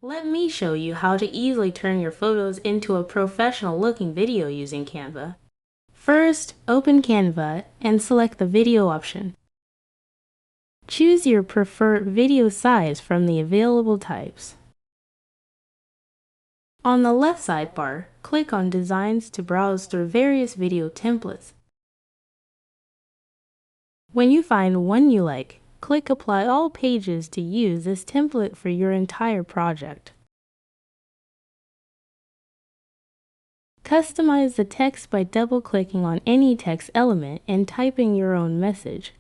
Let me show you how to easily turn your photos into a professional looking video using Canva. First, open Canva and select the video option. Choose your preferred video size from the available types. On the left sidebar, click on Designs to browse through various video templates. When you find one you like, click Apply All Pages to use this template for your entire project. Customize the text by double-clicking on any text element and typing your own message.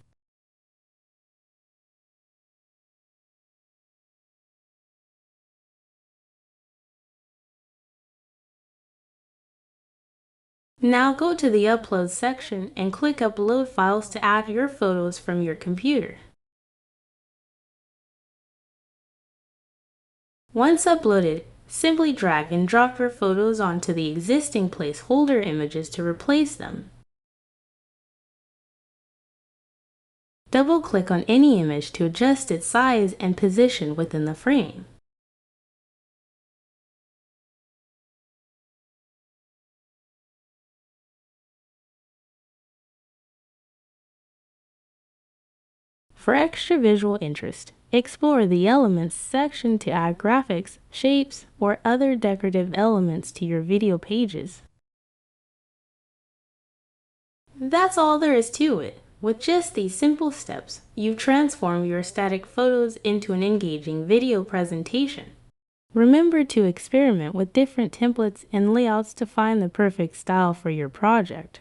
Now go to the Upload section and click Upload Files to add your photos from your computer. Once uploaded, simply drag and drop your photos onto the existing placeholder images to replace them. Double-click on any image to adjust its size and position within the frame. For extra visual interest, explore the Elements section to add graphics, shapes, or other decorative elements to your video pages. That's all there is to it. With just these simple steps, you've transformed your static photos into an engaging video presentation. Remember to experiment with different templates and layouts to find the perfect style for your project.